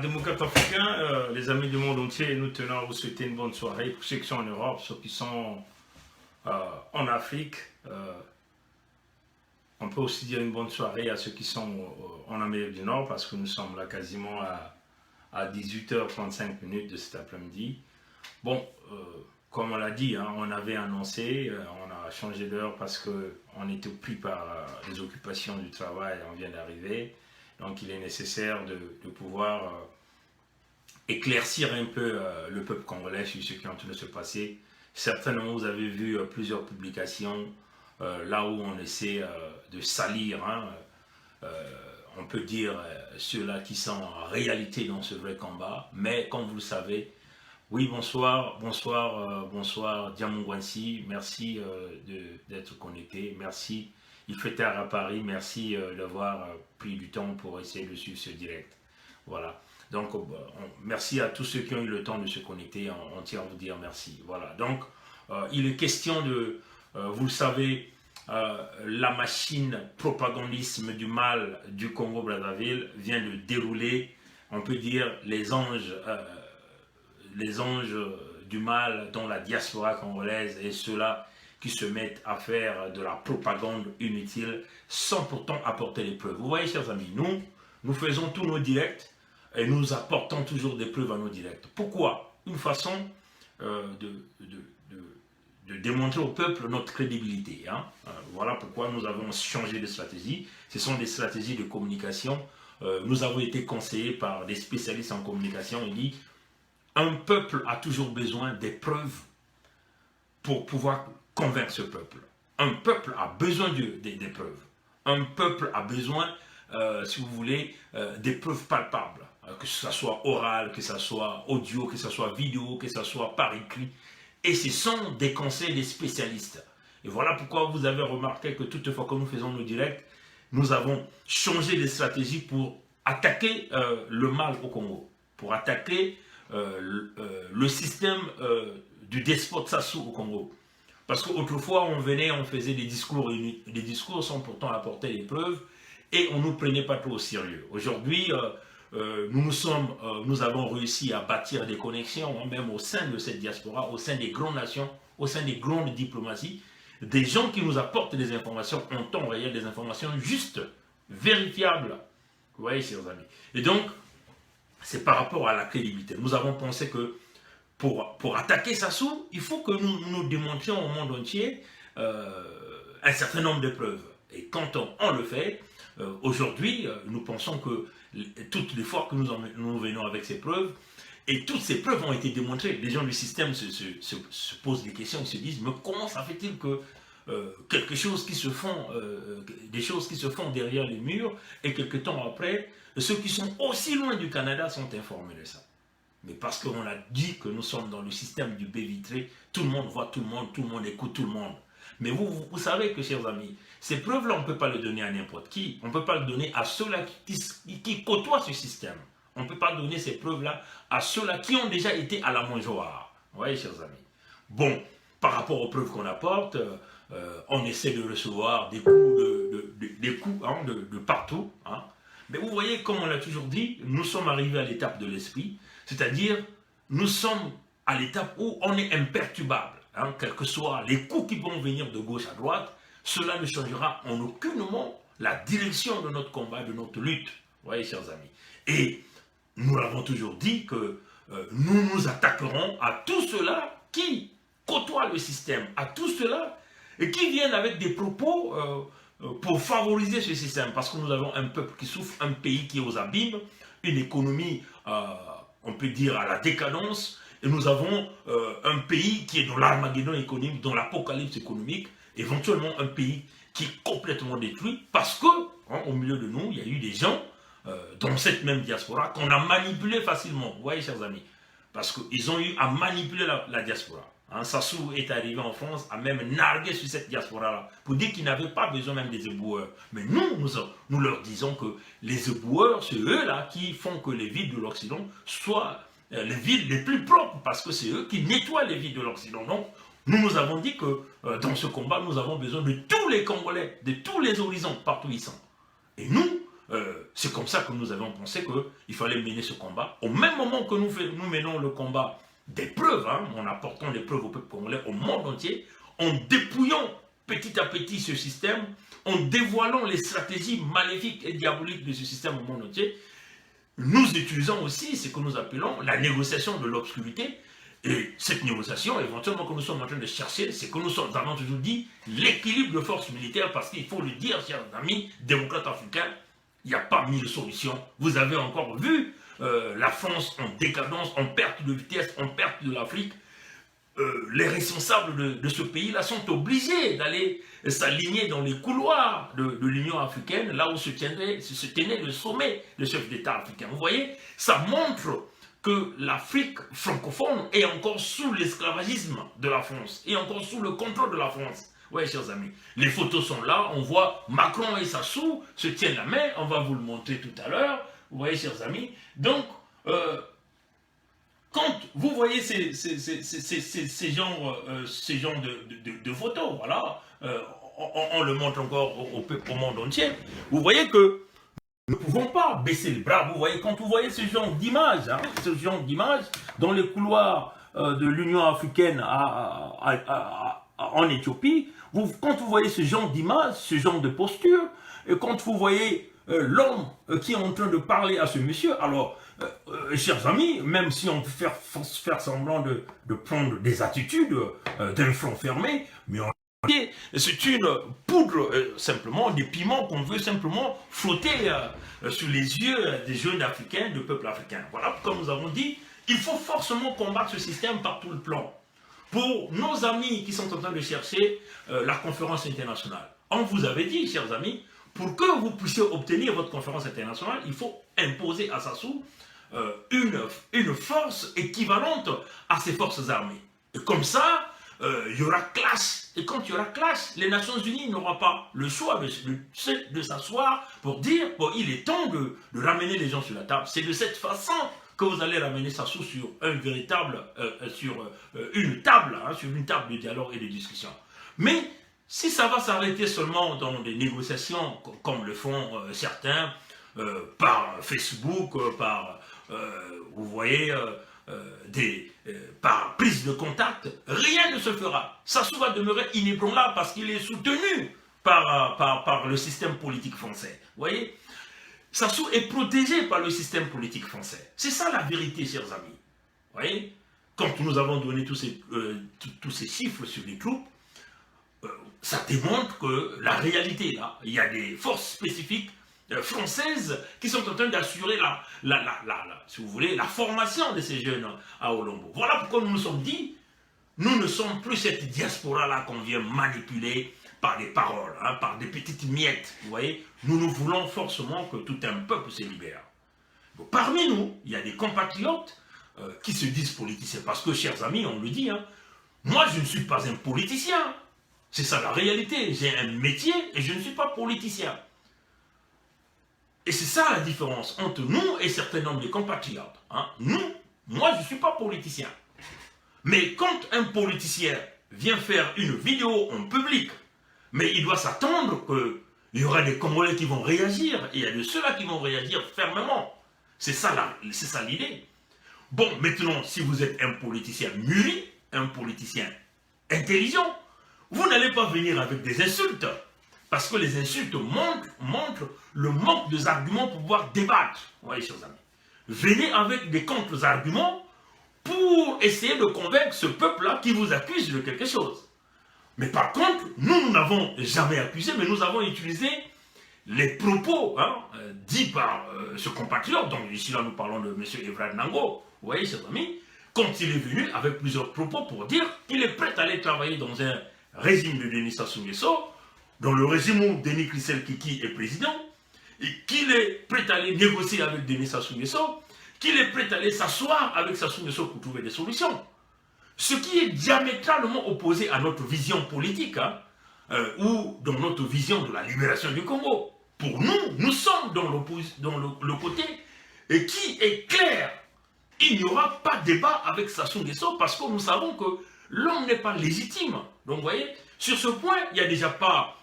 Démocrates africains, les amis du monde entier, nous tenons à vous souhaiter une bonne soirée. Pour ceux qui sont en Europe, ceux qui sont en Afrique, on peut aussi dire une bonne soirée à ceux qui sont en Amérique du Nord, parce que nous sommes là quasiment à 18h35 de cet après-midi. Bon, comme on l'a dit, hein, on avait annoncé, on a changé d'heure parce qu'on était pris par les occupations du travail, on vient d'arriver. Donc il est nécessaire de pouvoir éclaircir un peu le peuple congolais sur ce qui est en train de se passer. Certainement vous avez vu plusieurs publications là où on essaie de salir, hein, on peut dire ceux-là qui sont en réalité dans ce vrai combat. Mais comme vous le savez, oui, bonsoir Diamongwansi, merci d'être connecté, merci. Il fait tard à Paris, merci d'avoir pris du temps pour essayer de suivre ce direct. Voilà. Donc, merci à tous ceux qui ont eu le temps de se connecter. On tient à vous dire merci. Voilà. Donc, il est question de, vous le savez, la machine propagandisme du mal du Congo-Brazzaville vient de dérouler, on peut dire, les anges du mal dans la diaspora congolaise et ceux-là qui se mettent à faire de la propagande inutile sans pourtant apporter des preuves. Vous voyez, chers amis, nous faisons tous nos directs et nous apportons toujours des preuves à nos directs. Pourquoi? Une façon de démontrer au peuple notre crédibilité. Hein. Voilà pourquoi nous avons changé de stratégie. Ce sont des stratégies de communication. Nous avons été conseillés par des spécialistes en communication. Ils disent un peuple a toujours besoin des preuves pour pouvoir convaincre ce peuple. Un peuple a besoin des preuves. Un peuple a besoin, si vous voulez, des preuves palpables. Que ce soit oral, que ce soit audio, que ce soit vidéo, que ce soit par écrit. Et ce sont des conseils des spécialistes. Et voilà pourquoi vous avez remarqué que toutefois que nous faisons nos directs, nous avons changé de stratégie pour attaquer le mal au Congo. Pour attaquer le système du despote Sassou au Congo. Parce qu'autrefois, on venait, on faisait des discours sans pourtant apporter des preuves, et on ne nous prenait pas trop au sérieux. Aujourd'hui, nous avons réussi à bâtir des connexions, hein, même au sein de cette diaspora, au sein des grandes nations, au sein des grandes diplomaties, des gens qui nous apportent des informations en temps réel, des informations justes, vérifiables. Vous voyez, chers amis. Et donc, c'est par rapport à la crédibilité. Nous avons pensé que pour attaquer Sassou, il faut que nous démontrions au monde entier un certain nombre de preuves. Et quand on le fait, aujourd'hui, nous pensons que toutes les fois que nous venons avec ces preuves, et toutes ces preuves ont été démontrées, les gens du système se posent des questions, ils se disent, mais comment ça fait-il que quelque chose qui se font, des choses qui se font derrière les murs, et quelque temps après, ceux qui sont aussi loin du Canada sont informés de ça. Mais parce qu'on a dit que nous sommes dans le système du baie vitré, tout le monde voit tout le monde écoute tout le monde. Mais vous savez que, chers amis, ces preuves-là, on ne peut pas les donner à n'importe qui. On ne peut pas les donner à ceux-là qui côtoient ce système. On ne peut pas donner ces preuves-là à ceux-là qui ont déjà été à la mangeoire. Vous voyez, chers amis. Bon, par rapport aux preuves qu'on apporte, on essaie de recevoir des coups hein, de partout. Hein. Mais vous voyez, comme on l'a toujours dit, nous sommes arrivés à l'étape de l'esprit. C'est-à-dire, nous sommes à l'étape où on est imperturbable. Hein, quels que soient les coups qui vont venir de gauche à droite, cela ne changera en aucunement la direction de notre combat, de notre lutte. Vous voyez, chers amis. Et nous l'avons toujours dit que nous nous attaquerons à tous ceux-là qui côtoient le système, à tous ceux-là et qui viennent avec des propos pour favoriser ce système. Parce que nous avons un peuple qui souffre, un pays qui est aux abîmes, une économie, on peut dire, à la décadence. Et nous avons un pays qui est dans l'armageddon économique, dans l'apocalypse économique, éventuellement un pays qui est complètement détruit parce que, hein, au milieu de nous, il y a eu des gens dans cette même diaspora qu'on a manipulé facilement. Vous voyez, chers amis, parce qu'ils ont eu à manipuler la diaspora. Hein, Sassou est arrivé en France, a même nargué sur cette diaspora-là, pour dire qu'il n'avait pas besoin même des éboueurs. Mais nous leur disons que les éboueurs, c'est eux-là qui font que les villes de l'Occident soient les villes les plus propres, parce que c'est eux qui nettoient les villes de l'Occident. Donc, nous avons dit que dans ce combat, nous avons besoin de tous les Congolais, de tous les horizons, partout où ils sont. Et nous, c'est comme ça que nous avons pensé qu'il fallait mener ce combat. Au même moment que nous menons le combat des preuves, hein, en apportant des preuves au peuple congolais, au monde entier, en dépouillant petit à petit ce système, en dévoilant les stratégies maléfiques et diaboliques de ce système au monde entier, nous utilisons aussi ce que nous appelons la négociation de l'obscurité. Et cette négociation, éventuellement, que nous sommes en train de chercher, c'est que nous avons toujours dit l'équilibre de forces militaires, parce qu'il faut le dire, chers amis démocrates africains, il n'y a pas mille solutions. Vous avez encore vu la France en décadence, en perte de vitesse, en perte de l'Afrique. Les responsables de ce pays-là sont obligés d'aller s'aligner dans les couloirs de l'Union africaine, là où se tenait le sommet des chefs d'État africains. Vous voyez, ça montre que l'Afrique francophone est encore sous l'esclavagisme de la France, et encore sous le contrôle de la France. Oui, chers amis, les photos sont là, on voit Macron et Sassou se tiennent la main, on va vous le montrer tout à l'heure, vous voyez, chers amis. Donc, quand vous voyez ces genres de photos, voilà, on le montre encore au monde entier, vous voyez que nous ne pouvons pas baisser les bras. Vous voyez, quand vous voyez ce genre d'image, hein, dans les couloirs de l'Union africaine en Éthiopie, quand vous voyez ce genre d'image, ce genre de posture, et quand vous voyez l'homme qui est en train de parler à ce monsieur, alors, chers amis, même si on peut faire semblant de prendre des attitudes d'un front fermé, mais c'est une poudre, simplement, des piments qu'on veut simplement flotter sur les yeux des jeunes africains, du peuple africain. Voilà pourquoi nous avons dit, il faut forcément combattre ce système par tout le plan. Pour nos amis qui sont en train de chercher la conférence internationale, on vous avait dit, chers amis, pour que vous puissiez obtenir votre conférence internationale, il faut imposer à Sassou une force équivalente à ses forces armées. Et comme ça, il y aura clash. Et quand il y aura clash, les Nations Unies n'auront pas le choix de s'asseoir pour dire, bon, il est temps de ramener les gens sur la table. C'est de cette façon que vous allez ramener Sassou sur une table, hein, sur une table de dialogue et de discussion. Mais si ça va s'arrêter seulement dans des négociations, comme le font certains, par Facebook, vous voyez, par prise de contact, rien ne se fera. Sassou va demeurer inébranlable parce qu'il est soutenu par le système politique français. Vous voyez, Sassou est protégé par le système politique français. C'est ça la vérité, chers amis. Vous voyez, quand nous avons donné tous ces chiffres sur les troupes, ça démontre que la réalité, là, il y a des forces spécifiques françaises qui sont en train d'assurer si vous voulez, la formation de ces jeunes à Olombo. Voilà pourquoi nous nous sommes dit, nous ne sommes plus cette diaspora-là qu'on vient manipuler par des paroles, hein, par des petites miettes. Vous voyez, nous voulons forcément que tout un peuple se libère. Donc, parmi nous, il y a des compatriotes qui se disent politiciens. Parce que, chers amis, on le dit, hein, moi je ne suis pas un politicien. C'est ça la réalité. J'ai un métier et je ne suis pas politicien. Et c'est ça la différence entre nous et certains nombres de compatriotes. Hein. Moi je ne suis pas politicien. Mais quand un politicien vient faire une vidéo en public, mais il doit s'attendre qu'il y aura des Congolais qui vont réagir, et il y a de ceux-là qui vont réagir fermement. C'est ça l'idée. Bon, maintenant, si vous êtes un politicien mûri, un politicien intelligent, vous n'allez pas venir avec des insultes. Parce que les insultes montrent le manque d'arguments pour pouvoir débattre. Vous voyez, chers amis. Venez avec des contre-arguments pour essayer de convaincre ce peuple-là qui vous accuse de quelque chose. Mais par contre, nous n'avons jamais accusé, mais nous avons utilisé les propos dits par ce compatriote. Donc ici, là, nous parlons de M. Evrard Nango. Vous voyez, chers amis, quand il est venu avec plusieurs propos pour dire qu'il est prêt à aller travailler dans un régime de Denis Sassou Nguesso, dans le régime où Denis Krissel Kiki est président, et qu'il est prêt à aller négocier avec Denis Sassou Nguesso, qu'il est prêt à aller s'asseoir avec Sassou Nguesso pour trouver des solutions. Ce qui est diamétralement opposé à notre vision politique, hein, ou dans notre vision de la libération du Congo. Pour nous, nous sommes dans le côté qui est clair. Il n'y aura pas de débat avec Sassou Nguesso parce que nous savons que l'homme n'est pas légitime. Donc vous voyez, sur ce point,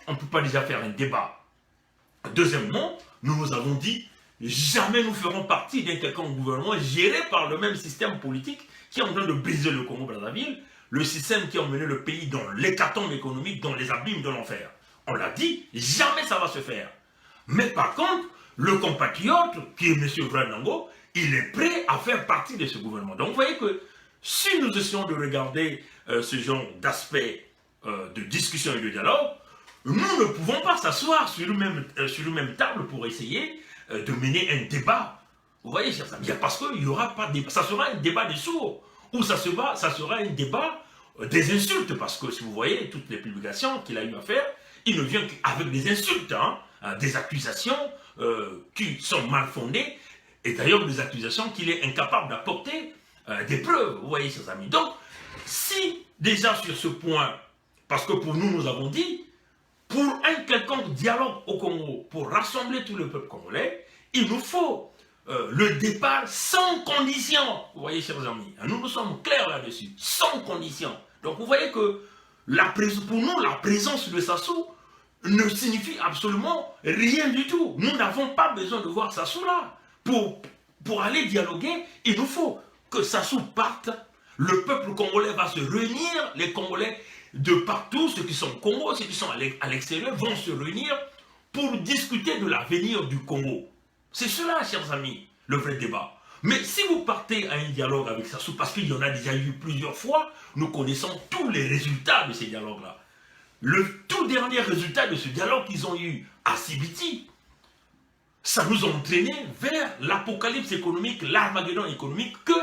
on ne peut pas déjà faire un débat. Deuxièmement, nous avons dit, jamais nous ferons partie d'un quelconque gouvernement géré par le même système politique qui est en train de briser le Congo-Brazzaville, le système qui a emmené le pays dans l'hécatombe économique, dans les abîmes de l'enfer. On l'a dit, jamais ça va se faire. Mais par contre, le compatriote, qui est M. Vranango, il est prêt à faire partie de ce gouvernement. Donc vous voyez que si nous essayons de regarder ce genre d'aspect de discussion et de dialogue, nous ne pouvons pas s'asseoir sur une même table pour essayer de mener un débat. Vous voyez, chers amis, parce qu'il n'y aura pas de débat. Ça sera un débat des sourds, ou ça sera un débat des insultes, parce que si vous voyez toutes les publications qu'il a eu à faire, il ne vient qu'avec des insultes, des accusations qui sont mal fondées, et d'ailleurs des accusations qu'il est incapable d'apporter des preuves, vous voyez, chers amis. Donc, si déjà sur ce point, parce que pour nous, nous avons dit, pour un quelconque dialogue au Congo, pour rassembler tout le peuple congolais, il nous faut le départ sans condition. Vous voyez, chers amis, nous sommes clairs là-dessus, sans condition. Donc, vous voyez que pour nous, la présence de Sassou ne signifie absolument rien du tout. Nous n'avons pas besoin de voir Sassou là. Pour aller dialoguer, il nous faut que Sassou parte. Le peuple congolais va se réunir, les Congolais de partout, ceux qui sont au Congo, ceux qui sont à l'extérieur, vont se réunir pour discuter de l'avenir du Congo. C'est cela, chers amis, le vrai débat. Mais si vous partez à un dialogue avec Sassou, parce qu'il y en a déjà eu plusieurs fois, nous connaissons tous les résultats de ces dialogues-là. Le tout dernier résultat de ce dialogue qu'ils ont eu à Sibiti, ça nous a entraîné vers l'apocalypse économique, l'armageddon économique que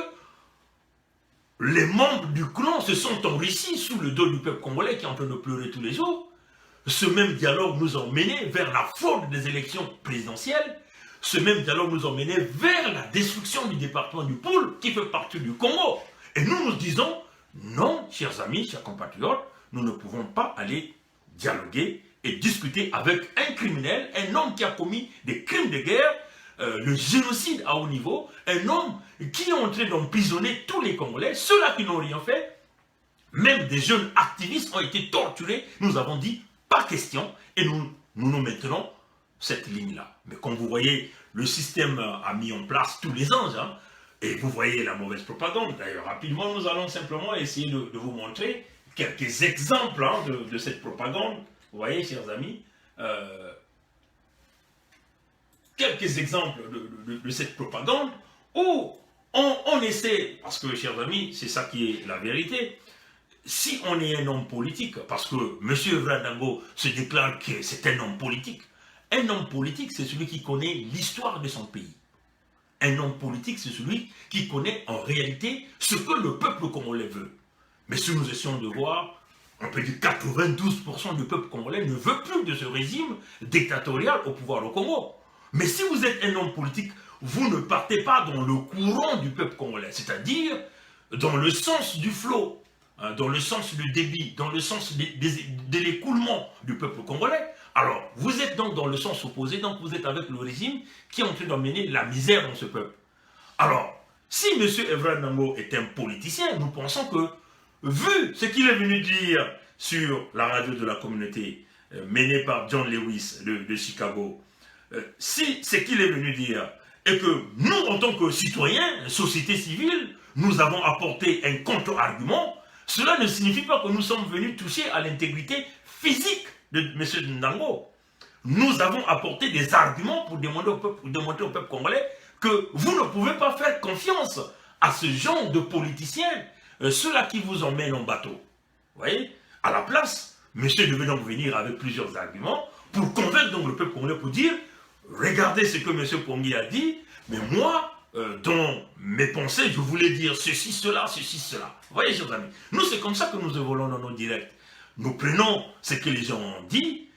les membres du clan se sont enrichis sous le dos du peuple congolais qui est en train de pleurer tous les jours. Ce même dialogue nous a mené vers la fraude des élections présidentielles. Ce même dialogue nous a mené vers la destruction du département du Poul qui fait partie du Congo. Et nous disons, non, chers amis, chers compatriotes, nous ne pouvons pas aller dialoguer et discuter avec un criminel, un homme qui a commis des crimes de guerre, le génocide à haut niveau, un homme qui est en train d'emprisonner tous les Congolais, ceux-là qui n'ont rien fait, même des jeunes activistes ont été torturés. Nous avons dit, pas question, et nous maintenons cette ligne-là. Mais comme vous voyez, le système a mis en place tous les anges, et vous voyez la mauvaise propagande. D'ailleurs, rapidement, nous allons simplement essayer de vous montrer quelques exemples de cette propagande. Vous voyez, chers amis, quelques exemples de cette propagande où on essaie, parce que, chers amis, c'est ça qui est la vérité, si on est un homme politique, parce que M. Vranango se déclare que c'est un homme politique, c'est celui qui connaît l'histoire de son pays. Un homme politique, c'est celui qui connaît en réalité ce que le peuple congolais veut. Mais si nous essayons de voir, on peut dire 92% du peuple congolais ne veut plus de ce régime dictatorial au pouvoir au Congo. Mais si vous êtes un homme politique, vous ne partez pas dans le courant du peuple congolais, c'est-à-dire dans le sens du flot, dans le sens du débit, dans le sens de l'écoulement du peuple congolais. Alors, vous êtes donc dans le sens opposé, donc vous êtes avec le régime qui est en train d'emmener la misère dans ce peuple. Alors, si M. Evra Nango est un politicien, nous pensons que, vu ce qu'il est venu dire sur la radio de la communauté menée par John Lewis de Chicago, si ce qu'il est venu dire est que nous, en tant que citoyens, société civile, nous avons apporté un contre-argument, cela ne signifie pas que nous sommes venus toucher à l'intégrité physique de M. Nango. Nous avons apporté des arguments pour demander au peuple congolais que vous ne pouvez pas faire confiance à ce genre de politiciens, ceux-là qui vous emmènent en bateau. Vous voyez? À la place, monsieur devait donc venir avec plusieurs arguments pour convaincre donc le peuple congolais pour dire regardez ce que M. Pongi a dit, mais moi, dans mes pensées, je voulais dire ceci, cela, ceci, cela. Vous voyez, chers amis, nous, c'est comme ça que nous évoluons dans nos directs. Nous prenons ce que les gens ont dit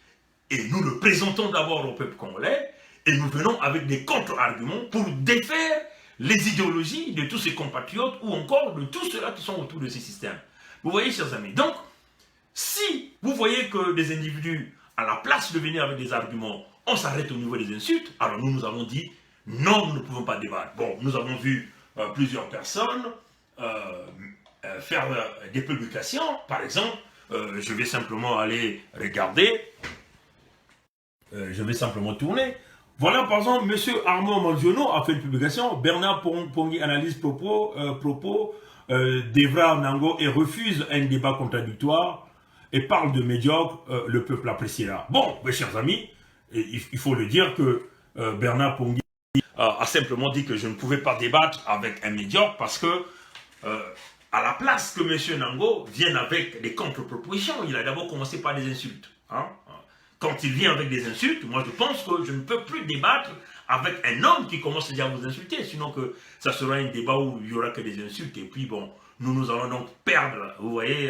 et nous le présentons d'abord au peuple congolais et nous venons avec des contre-arguments pour défaire les idéologies de tous ces compatriotes ou encore de tous ceux-là qui sont autour de ces systèmes. Vous voyez, chers amis, donc, si vous voyez que des individus, à la place de venir avec des arguments, on s'arrête au niveau des insultes, alors nous avons dit, non, nous ne pouvons pas débattre. Bon, nous avons vu plusieurs personnes faire des publications, par exemple, je vais simplement aller regarder, je vais simplement tourner. Voilà, par exemple, M. Armand Manziono a fait une publication. Bernard Pongui analyse propos d'Evra Nango et refuse un débat contradictoire et parle de médiocre, le peuple appréciera. Bon, mes chers amis, il faut le dire que Bernard Pongui a simplement dit que je ne pouvais pas débattre avec un médiocre parce que à la place que M. Nango vienne avec des contre-propositions, il a d'abord commencé par des insultes. Hein? Quand il vient avec des insultes, moi je pense que je ne peux plus débattre avec un homme qui commence déjà à vous insulter, sinon que ça sera un débat où il n'y aura que des insultes, et puis bon, nous allons donc perdre, vous voyez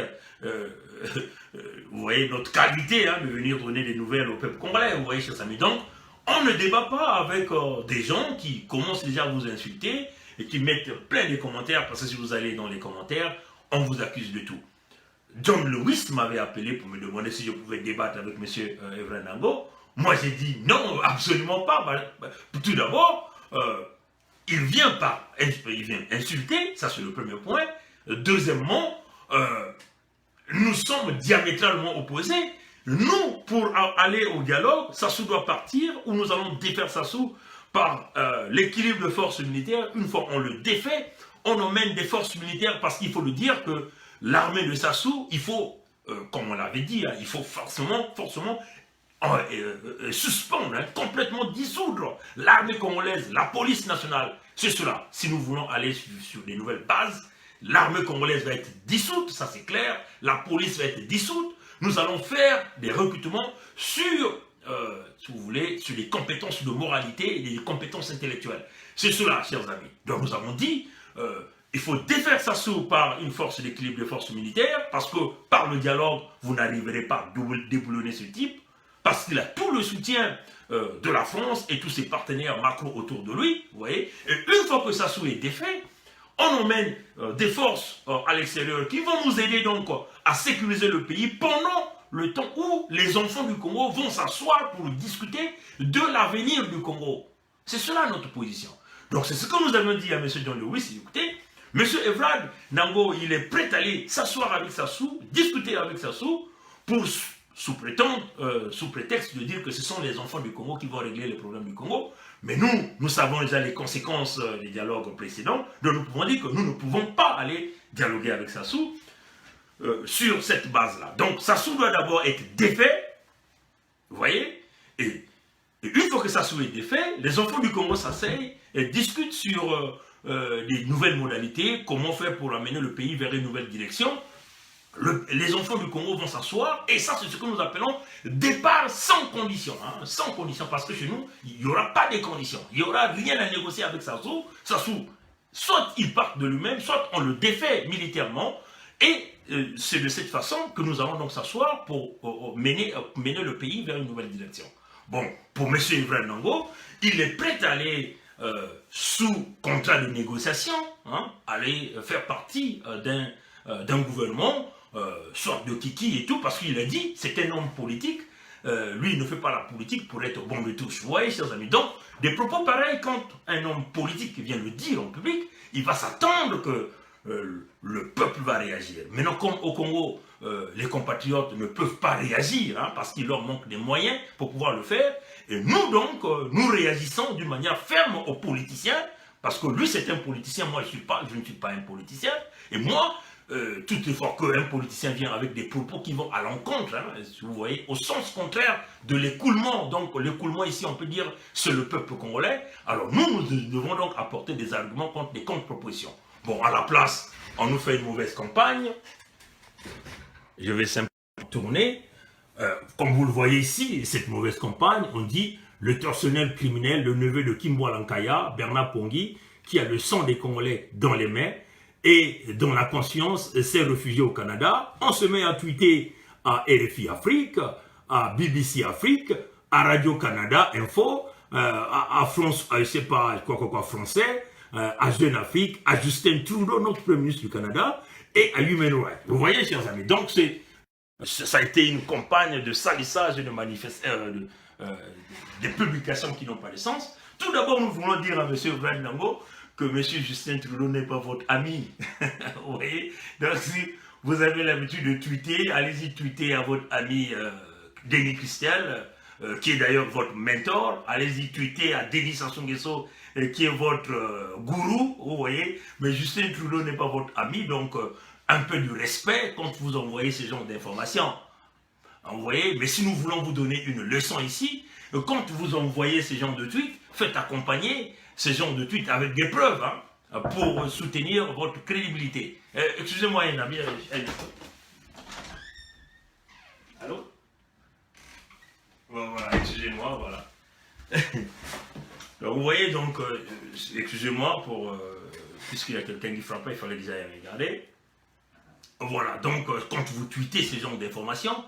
notre qualité de venir donner des nouvelles au peuple congolais, vous voyez, chers amis. Donc, on ne débat pas avec des gens qui commencent déjà à vous insulter et qui mettent plein de commentaires, parce que si vous allez dans les commentaires, on vous accuse de tout. John Lewis m'avait appelé pour me demander si je pouvais débattre avec M. Evra Nango. Moi, j'ai dit non, absolument pas. Tout d'abord, il vient insulter, ça c'est le premier point. Deuxièmement, nous sommes diamétralement opposés. Nous, pour aller au dialogue, Sassou doit partir, ou nous allons défaire Sassou par l'équilibre de forces militaires. Une fois on le défait, on emmène des forces militaires, parce qu'il faut le dire que l'armée de Sassou, il faut, comme on l'avait dit, il faut forcément suspendre, complètement dissoudre l'armée congolaise, la police nationale. C'est cela. Si nous voulons aller sur des nouvelles bases, l'armée congolaise va être dissoute, ça c'est clair, la police va être dissoute. Nous allons faire des recrutements sur, si vous voulez, sur les compétences de moralité et des compétences intellectuelles. C'est cela, chers amis. Donc nous avons dit, il faut défaire Sassou par une force d'équilibre des forces militaires, parce que par le dialogue, vous n'arriverez pas à déboulonner ce type, parce qu'il a tout le soutien de la France et tous ses partenaires macro autour de lui, vous voyez. Et une fois que Sassou est défait, on emmène des forces à l'extérieur qui vont nous aider donc à sécuriser le pays pendant le temps où les enfants du Congo vont s'asseoir pour discuter de l'avenir du Congo. C'est cela notre position. Donc c'est ce que nous avons dit à M. John Lewis. Écoutez, M. Evra Nango, il est prêt à aller s'asseoir avec Sassou, discuter avec Sassou, pour, sous prétexte de dire que ce sont les enfants du Congo qui vont régler les problèmes du Congo. Mais nous savons déjà les conséquences des dialogues précédents, donc nous pouvons dire que nous ne pouvons pas aller dialoguer avec Sassou sur cette base-là. Donc Sassou doit d'abord être défait, vous voyez, et une fois que Sassou est défait, les enfants du Congo s'asseyent et discutent sur des nouvelles modalités, comment faire pour amener le pays vers une nouvelle direction. Les enfants du Congo vont s'asseoir, et ça c'est ce que nous appelons départ sans condition, sans condition, parce que chez nous, il n'y aura pas de conditions, il n'y aura rien à négocier avec Sassou. Sassou, soit il part de lui-même, soit on le défait militairement, et c'est de cette façon que nous allons donc s'asseoir pour mener le pays vers une nouvelle direction. Bon, pour M. Evra Nango, il est prêt à aller sous contrat de négociation, aller faire partie d'un gouvernement, soit de Kiki et tout, parce qu'il a dit, c'est un homme politique, lui il ne fait pas la politique pour être bon de tous. Vous voyez, chers amis, donc des propos pareils, quand un homme politique vient le dire en public, il va s'attendre que le peuple va réagir. Maintenant, comme au Congo, les compatriotes ne peuvent pas réagir, parce qu'il leur manque des moyens pour pouvoir le faire, et nous donc, nous réagissons d'une manière ferme aux politiciens, parce que lui c'est un politicien, moi je ne suis pas un politicien, et moi, toutes les fois qu'un politicien vient avec des propos qui vont à l'encontre, vous voyez, au sens contraire de l'écoulement, donc l'écoulement ici on peut dire c'est le peuple congolais, alors nous devons donc apporter des arguments contre des contre-propositions. Bon, à la place, on nous fait une mauvaise campagne, je vais simplement tourner, comme vous le voyez ici, cette mauvaise campagne, on dit le tortionnaire criminel, le neveu de Kimbo Lankaya, Bernard Pongui, qui a le sang des Congolais dans les mains, et dont la conscience s'est réfugiée au Canada. On se met à tweeter à RFI Afrique, à BBC Afrique, à Radio-Canada Info, à France, je sais pas quoi français, à Jeune Afrique, à Justin Trudeau, notre Premier ministre du Canada, et à Human Rights. Vous voyez, chers amis, donc ça a été une campagne de salissage et de des publications qui n'ont pas de sens. Tout d'abord, nous voulons dire à M. Evra Nango que M. Justin Trudeau n'est pas votre ami. Vous voyez? Donc, si vous avez l'habitude de tweeter, allez-y tweeter à votre ami Denis Christel. qui est d'ailleurs votre mentor. Allez-y tweeter à Denis Sassou Nguesso, qui est votre gourou, vous voyez. Mais Justin Trudeau n'est pas votre ami, donc un peu de respect quand vous envoyez ce genre d'informations. Vous voyez, mais si nous voulons vous donner une leçon ici, quand vous envoyez ce genre de tweets, faites accompagner ce genre de tweets avec des preuves, hein, pour soutenir votre crédibilité. Excusez-moi, un ami. Allô? Voilà, excusez-moi, voilà. Donc, vous voyez, donc, excusez-moi pour... puisqu'il y a quelqu'un qui frappait, il fallait déjà y regarder. Voilà, donc, quand vous tweetez ce genre d'informations,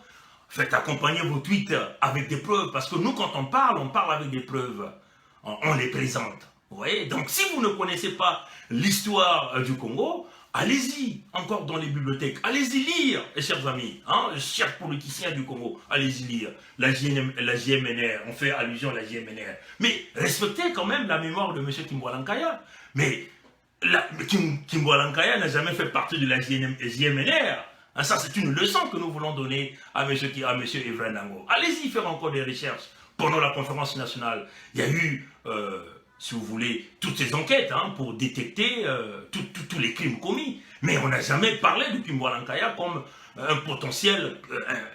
faites accompagner vos tweets avec des preuves, parce que nous, quand on parle avec des preuves. On les présente. Vous voyez? Donc, si vous ne connaissez pas l'histoire du Congo, allez-y, encore dans les bibliothèques. Allez-y lire, chers amis, hein, chers politiciens du Congo. Allez-y lire la JMNR. On fait allusion à la JMNR. Mais respectez quand même la mémoire de M. Kimbwala Nkaya. Mais Kimbwala Nkaya n'a jamais fait partie de la JMNR. Hein, ça, c'est une leçon que nous voulons donner à M. Evra Nango. Allez-y faire encore des recherches. Pendant la conférence nationale, il y a eu, si vous voulez, toutes ces enquêtes, hein, pour détecter tous les crimes commis. Mais on n'a jamais parlé de Kimbwala Nkaya comme un potentiel,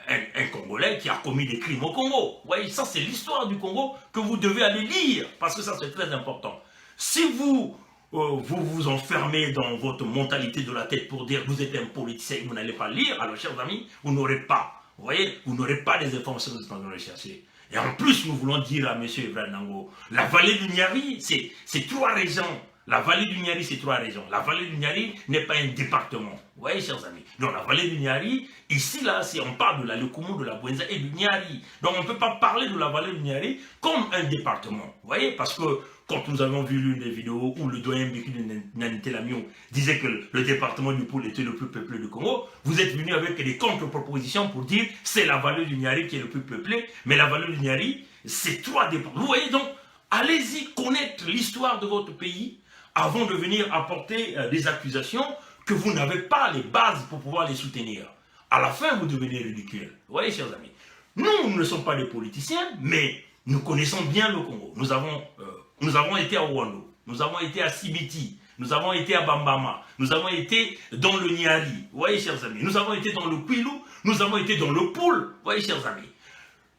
un Congolais qui a commis des crimes au Congo. Vous voyez, ça c'est l'histoire du Congo que vous devez aller lire, parce que ça c'est très important. Si vous vous enfermez dans votre mentalité de la tête pour dire que vous êtes un politicien et que vous n'allez pas lire, alors chers amis, vous n'aurez pas, vous voyez, vous n'aurez pas les informations que vous êtes en train de rechercher. Et en plus, nous voulons dire à M. Evra Nango, la vallée du Niari, c'est 3 régions. La vallée du Niari, c'est 3 régions. La vallée du Niari n'est pas un département. Vous voyez, chers amis. Donc, la vallée du Niari, ici, là, on parle de la Lukumu, de la Bwenza et du Niari. Donc, on ne peut pas parler de la vallée du Niari comme un département. Vous voyez, parce que quand nous avons vu l'une des vidéos où le doyen Biku de Nanité Lamion disait que le département du Poul était le plus peuplé du Congo, vous êtes venu avec des contre-propositions pour dire c'est la vallée du Niari qui est le plus peuplé, mais la vallée du Niari, c'est 3 départements. Vous voyez, donc, allez-y connaître l'histoire de votre pays avant de venir apporter des accusations que vous n'avez pas les bases pour pouvoir les soutenir. À la fin, vous devenez ridicule. Vous voyez, chers amis, nous ne sommes pas des politiciens, mais nous connaissons bien le Congo. Nous avons été à Rwanda, nous avons été à Sibiti, nous avons été à Bambama, nous avons été dans le Niari. Vous voyez, chers amis, nous avons été dans le Kwilu, nous avons été dans le Poul. Vous voyez, chers amis,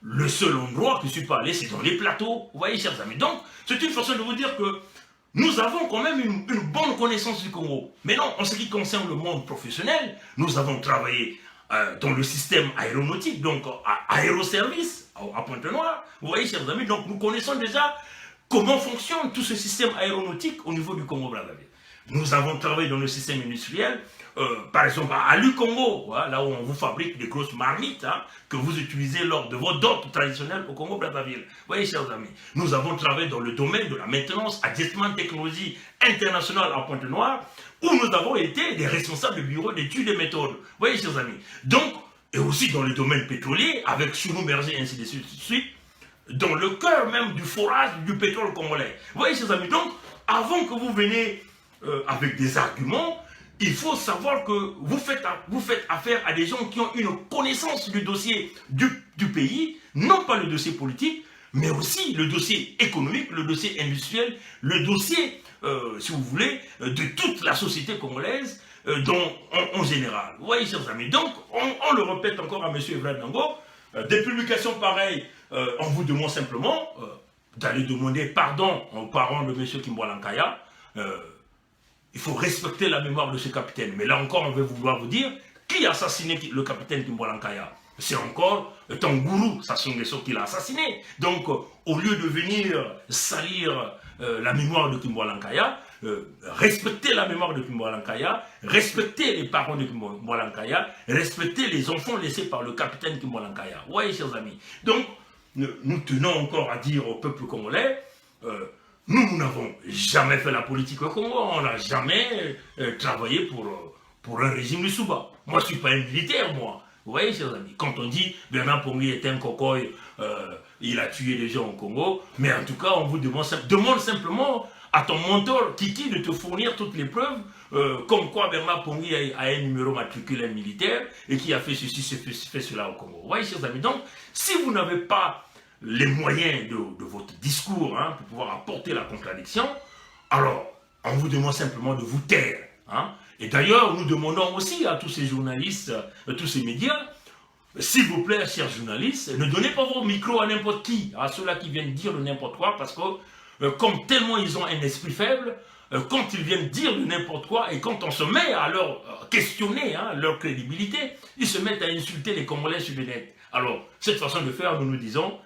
le seul endroit que je ne suis pas allé, c'est dans les plateaux. Vous voyez, chers amis. Donc, c'est une façon de vous dire que nous avons quand même une bonne connaissance du Congo. Mais non, en ce qui concerne le monde professionnel, nous avons travaillé dans le système aéronautique, donc à Aéroservice, à Pointe-Noire. Vous voyez, chers amis, donc nous connaissons déjà comment fonctionne tout ce système aéronautique au niveau du Congo-Brazzaville. Nous avons travaillé dans le système industriel, par exemple à Lukongo, hein, là où on vous fabrique des grosses marmites, hein, que vous utilisez lors de vos dôtes traditionnelles au Congo-Brazzaville. Vous voyez, chers amis, nous avons travaillé dans le domaine de la maintenance, adjustement technologie internationale à Pointe-Noire, où nous avons été des responsables du bureau d'études et méthodes. Vous voyez, chers amis. Donc, et aussi dans le domaine pétrolier, avec Chounou Merger, ainsi de suite, dans le cœur même du forage du pétrole congolais. Vous voyez, chers amis, donc, avant que vous veniez avec des arguments, il faut savoir que vous faites affaire à des gens qui ont une connaissance du dossier du pays, non pas le dossier politique, mais aussi le dossier économique, le dossier industriel, le dossier, si vous voulez, de toute la société congolaise, en général. Vous voyez, chers amis, donc, on le répète encore à M. Evra Nango, des publications pareilles, on vous demande simplement d'aller demander pardon aux parents de M. Kimbwala Nkaya. Il faut respecter la mémoire de ce capitaine. Mais là encore, on va vouloir vous dire qui a assassiné le capitaine Kimbwala Nkaya. C'est encore ton gourou, Sassou Nguesso, qui l'a assassiné. Donc, au lieu de venir salir la mémoire de Kimbwala Nkaya, respectez la mémoire de Kimbwala Nkaya, respectez les parents de Kimbwala Nkaya, respectez les enfants laissés par le capitaine Kimbwala Nkaya. Vous voyez, chers amis. Donc, nous tenons encore à dire au peuple congolais, nous n'avons jamais fait la politique au Congo, on n'a jamais travaillé pour un régime de Souba. Moi, je ne suis pas un militaire, moi. Vous voyez, chers amis, quand on dit Bernard Pongui est un cocoy, il a tué des gens au Congo, mais en tout cas, on vous demande simplement à ton mentor Kiki de te fournir toutes les preuves, comme quoi Bernard Pongui a un numéro matriculaire militaire et qui a fait ceci, fait cela au Congo. Vous voyez, chers amis, donc, si vous n'avez pas les moyens de votre discours hein, pour pouvoir apporter la contradiction, alors on vous demande simplement de vous taire. Hein. Et d'ailleurs, nous demandons aussi à tous ces journalistes, tous ces médias, s'il vous plaît, chers journalistes, ne donnez pas vos micros à n'importe qui, à ceux-là qui viennent dire de n'importe quoi, parce que comme tellement ils ont un esprit faible, quand ils viennent dire de n'importe quoi, et quand on se met à leur questionner hein, leur crédibilité, ils se mettent à insulter les Congolais sur le net. Alors, cette façon de faire, nous nous disons,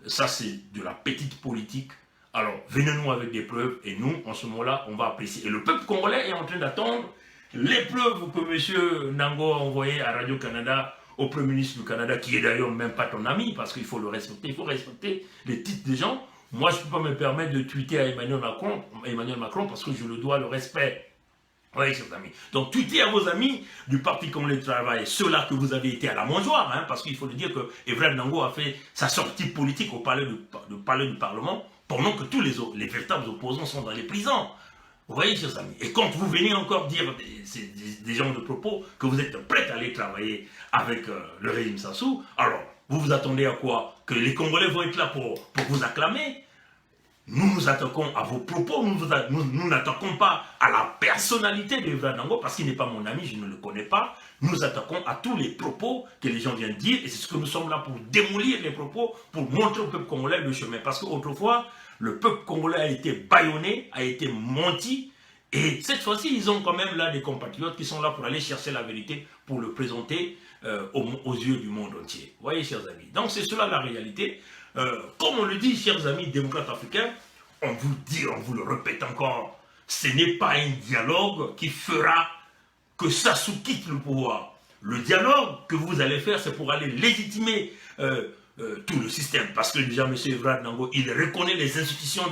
ça c'est de la petite politique. Alors, venez-nous avec des preuves, et nous, en ce moment-là, on va apprécier. Et le peuple congolais est en train d'attendre les preuves que M. Nango a envoyées à Radio-Canada, au Premier ministre du Canada, qui est d'ailleurs même pas ton ami, parce qu'il faut le respecter, il faut respecter les titres des gens. Moi, je ne peux pas me permettre de tweeter à Emmanuel Macron parce que je le dois le respect. Oui, chers amis. Donc, tweetez à vos amis du Parti Congolais du Travail, ceux-là que vous avez été à la mangeoire, hein, parce qu'il faut le dire que Evren Nango a fait sa sortie politique au palais du Parlement, pendant que tous les véritables opposants sont dans les prisons. Vous voyez, chers amis. Et quand vous venez encore dire des gens de propos que vous êtes prêts à aller travailler avec le régime Sassou, alors, vous vous attendez à quoi? Que les Congolais vont être là pour vous acclamer? Nous nous attaquons à vos propos, nous n'attaquons pas à la personnalité de Evren Nango, parce qu'il n'est pas mon ami, je ne le connais pas. Nous nous attaquons à tous les propos que les gens viennent dire, et c'est ce que nous sommes là pour démolir les propos, pour montrer au peuple congolais le chemin. Parce qu'autrefois, le peuple congolais a été bâillonné, a été menti, et cette fois-ci, ils ont quand même là des compatriotes qui sont là pour aller chercher la vérité, pour le présenter aux yeux du monde entier. Vous voyez, chers amis. Donc c'est cela la réalité. Comme on le dit, chers amis démocrates africains, on vous dit, on vous le répète encore, ce n'est pas un dialogue qui fera que Sassou quitte le pouvoir. Le dialogue que vous allez faire, c'est pour aller légitimer tout le système. Parce que déjà, M. Evren Nango, il reconnaît les institutions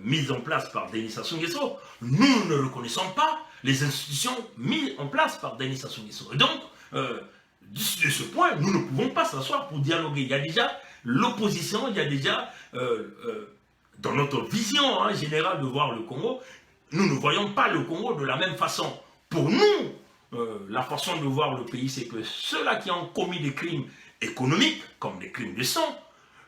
mises en place par Denis Sassou Nguesso. Nous ne reconnaissons pas les institutions mises en place par Denis Sassou Nguesso. Et donc, de ce point, nous ne pouvons pas s'asseoir pour dialoguer. Il y a déjà l'opposition, il y a déjà, dans notre vision hein, générale de voir le Congo, nous ne voyons pas le Congo de la même façon. Pour nous, la façon de voir le pays, c'est que ceux-là qui ont commis des crimes économiques, comme des crimes de sang,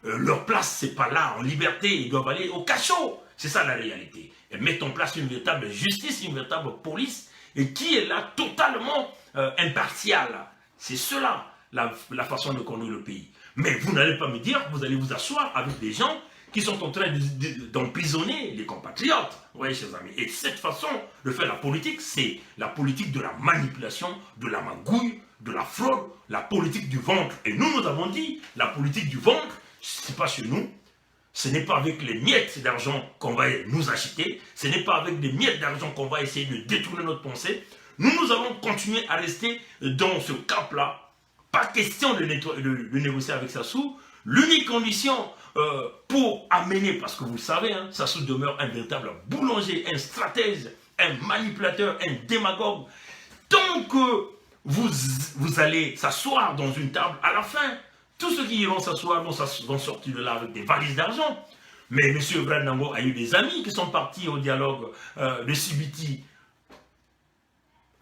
leur place, c'est pas là, en liberté, ils doivent aller au cachot. C'est ça la réalité. Et mettre en place une véritable justice, une véritable police, et qui est là totalement impartiale. C'est cela, la façon de conduire le pays. Mais vous n'allez pas me dire que vous allez vous asseoir avec des gens qui sont en train d'emprisonner les compatriotes. Vous voyez, chers amis. Et cette façon de faire la politique, c'est la politique de la manipulation, de la magouille, de la fraude, la politique du ventre. Et nous avons dit, la politique du ventre, ce n'est pas chez nous. Ce n'est pas avec les miettes d'argent qu'on va nous acheter. Ce n'est pas avec des miettes d'argent qu'on va essayer de détourner notre pensée. Nous allons continuer à rester dans ce cap-là. Pas question de négocier avec Sassou. L'unique condition pour amener, parce que vous le savez, hein, Sassou demeure un véritable boulanger, un stratège, un manipulateur, un démagogue. Tant que vous allez s'asseoir dans une table, à la fin, tous ceux qui iront s'asseoir vont sortir de là avec des valises d'argent. Mais M. Evren Nango a eu des amis qui sont partis au dialogue de CBT.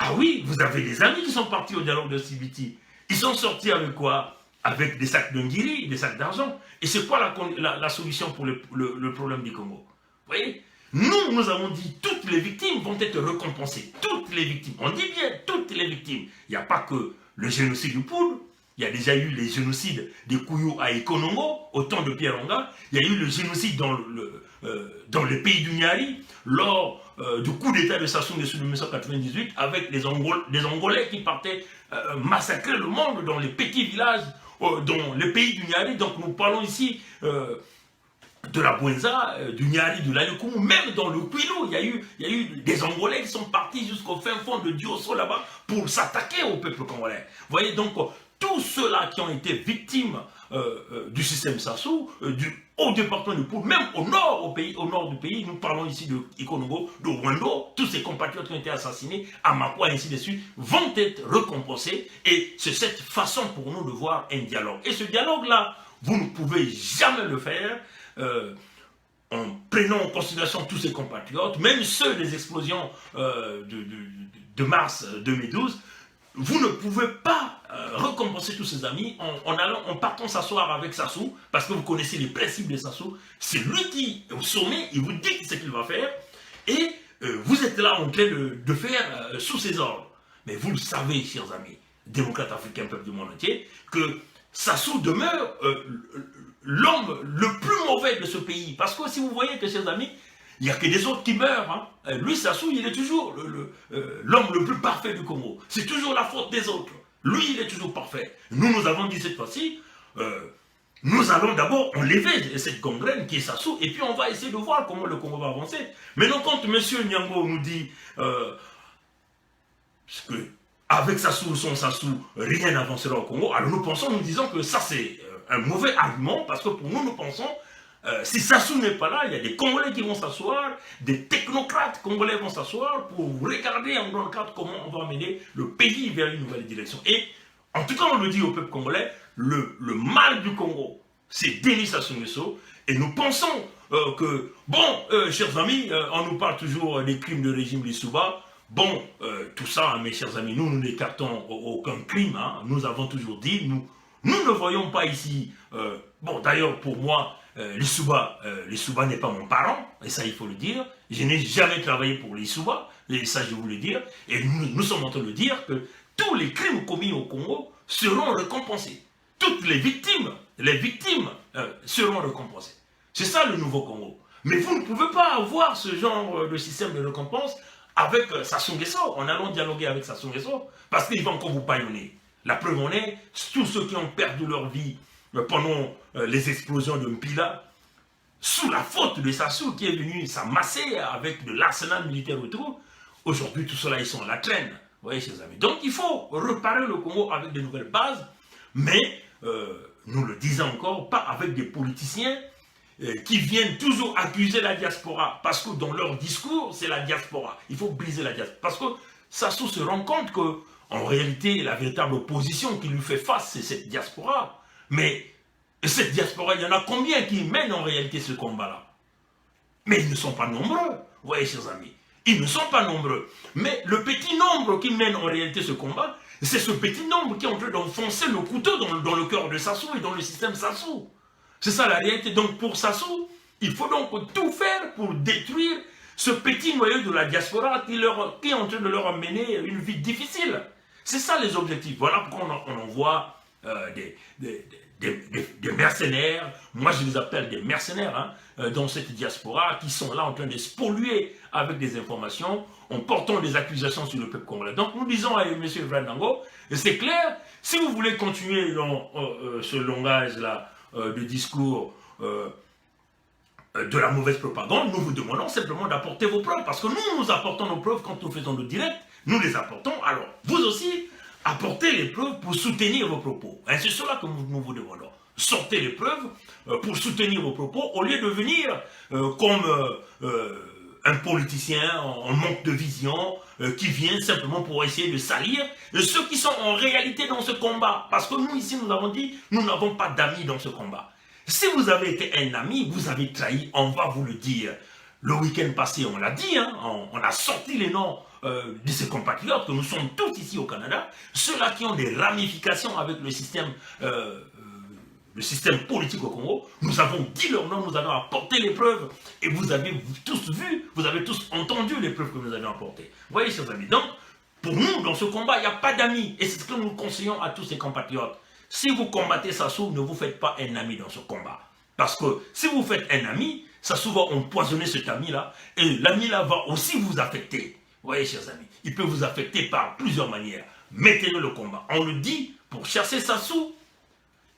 Ah oui, vous avez des amis qui sont partis au dialogue de CBT. Ils sont sortis avec quoi? Avec des sacs de ngiri, des sacs d'argent. Et c'est quoi la solution pour le problème du Congo? Vous voyez? Nous avons dit toutes les victimes vont être récompensées. Toutes les victimes. On dit bien toutes les victimes. Il n'y a pas que le génocide du Poul. Il y a déjà eu les génocides des Kouyou à Ikonongo, au temps de Pierre Onga. Il y a eu le génocide dans le pays du Niari, lors du coup d'état de Sassou Nguesso de 1998, avec les Angolais qui partaient massacrer le monde dans les petits villages, dans le pays du Niari. Donc nous parlons ici de la Bouenza, du Niari, de l'Alukumu, même dans le Kwilu, il y a eu des Angolais qui sont partis jusqu'au fin fond de Diosso là-bas pour s'attaquer au peuple congolais. Vous voyez donc, tous ceux-là qui ont été victimes du système Sassou, du haut département du Poul, même au nord du pays, nous parlons ici de Ikonongo, de Rwando, tous ces compatriotes qui ont été assassinés, à Makwa et ainsi de suite, vont être récompensés. Et c'est cette façon pour nous de voir un dialogue. Et ce dialogue-là, vous ne pouvez jamais le faire en prenant en considération tous ces compatriotes, même ceux des explosions de mars 2012, vous ne pouvez pas récompenser tous ses amis en partant s'asseoir avec Sassou, parce que vous connaissez les principes de Sassou. C'est lui qui, au sommet, il vous dit ce qu'il va faire, et vous êtes là en train de faire sous ses ordres. Mais vous le savez, chers amis, démocrates africains, peuple du monde entier, que Sassou demeure l'homme le plus mauvais de ce pays. Parce que si vous voyez que, chers amis, il n'y a que des autres qui meurent. Hein. Lui, Sassou, il est toujours l'homme le plus parfait du Congo. C'est toujours la faute des autres. Lui, il est toujours parfait. Nous avons dit cette fois-ci, nous allons d'abord enlever cette gangrène qui est Sassou, et puis on va essayer de voir comment le Congo va avancer. Maintenant, quand M. Nyango nous dit que avec Sassou ou sans Sassou, rien n'avancera au Congo, alors nous disons que ça c'est un mauvais argument, parce que pour nous, nous pensons, si Sassou n'est pas là, il y a des Congolais qui vont s'asseoir, des technocrates congolais vont s'asseoir pour regarder en grand cadre comment on va amener le pays vers une nouvelle direction. Et en tout cas, on le dit au peuple congolais, le mal du Congo, c'est Denis Sassou Nguesso, et nous pensons que, bon, chers amis, on nous parle toujours des crimes de régime Lissouba. Bon, tout ça, mes chers amis, nous n'écartons aucun crime, hein. Nous avons toujours dit, nous ne voyons pas ici, bon d'ailleurs pour moi, Lissouba n'est pas mon parent, et ça il faut le dire, je n'ai jamais travaillé pour Lissouba, et ça je vous le dire, et nous sommes en train de dire que tous les crimes commis au Congo seront récompensés. Toutes les victimes seront récompensées. C'est ça le nouveau Congo. Mais vous ne pouvez pas avoir ce genre de système de récompense avec Sassou Nguesso, en allant dialoguer avec Sassou Nguesso, parce qu'il va encore vous paillonner. La preuve en est, tous ceux qui ont perdu leur vie pendant les explosions de Mpila, sous la faute de Sassou qui est venu s'amasser avec de l'arsenal militaire autour, aujourd'hui tout cela ils sont à la traîne. Vous voyez, chers amis. Donc il faut reparer le Congo avec de nouvelles bases, mais nous le disons encore, pas avec des politiciens qui viennent toujours accuser la diaspora, parce que dans leur discours, c'est la diaspora. Il faut briser la diaspora. Parce que Sassou se rend compte que, en réalité, la véritable opposition qui lui fait face, c'est cette diaspora. Mais cette diaspora, il y en a combien qui mènent en réalité ce combat-là? Mais ils ne sont pas nombreux, vous voyez, chers amis. Ils ne sont pas nombreux. Mais le petit nombre qui mène en réalité ce combat, c'est ce petit nombre qui est en train d'enfoncer le couteau dans le cœur de Sassou et dans le système Sassou. C'est ça la réalité. Donc pour Sassou, il faut donc tout faire pour détruire ce petit noyau de la diaspora qui est en train de leur amener une vie difficile. C'est ça les objectifs. Voilà pourquoi on envoie des mercenaires, moi je les appelle des mercenaires, hein, dans cette diaspora, qui sont là en train de se polluer avec des informations, en portant des accusations sur le peuple congolais. Donc nous disons à M. Vrandango, c'est clair, si vous voulez continuer dans ce langage-là, de discours de la mauvaise propagande, nous vous demandons simplement d'apporter vos preuves, parce que nous apportons nos preuves quand nous faisons le direct, nous les apportons, alors vous aussi, apportez les preuves pour soutenir vos propos. Et c'est cela que nous vous demandons. Sortez les preuves pour soutenir vos propos, au lieu de venir comme un politicien en manque de vision, qui vient simplement pour essayer de salir ceux qui sont en réalité dans ce combat. Parce que nous, ici, nous avons dit, nous n'avons pas d'amis dans ce combat. Si vous avez été un ami, vous avez trahi, on va vous le dire. Le week-end passé, on l'a dit, hein, on a sorti les noms de ces compatriotes, que nous sommes tous ici au Canada, ceux-là qui ont des ramifications avec le système politique au Congo. Nous avons dit leur nom, nous avons apporté les preuves, et vous avez tous vu, vous avez tous entendu les preuves que nous avions apportées. Vous voyez, chers amis, donc, pour nous, dans ce combat, il n'y a pas d'amis, et c'est ce que nous conseillons à tous ces compatriotes. Si vous combattez Sassou, ne vous faites pas un ami dans ce combat. Parce que si vous faites un ami, Sassou va empoisonner cet ami-là, et l'ami-là va aussi vous affecter. Vous voyez, chers amis, il peut vous affecter par plusieurs manières. Mettez-le le combat. On le dit, pour chasser Sassou,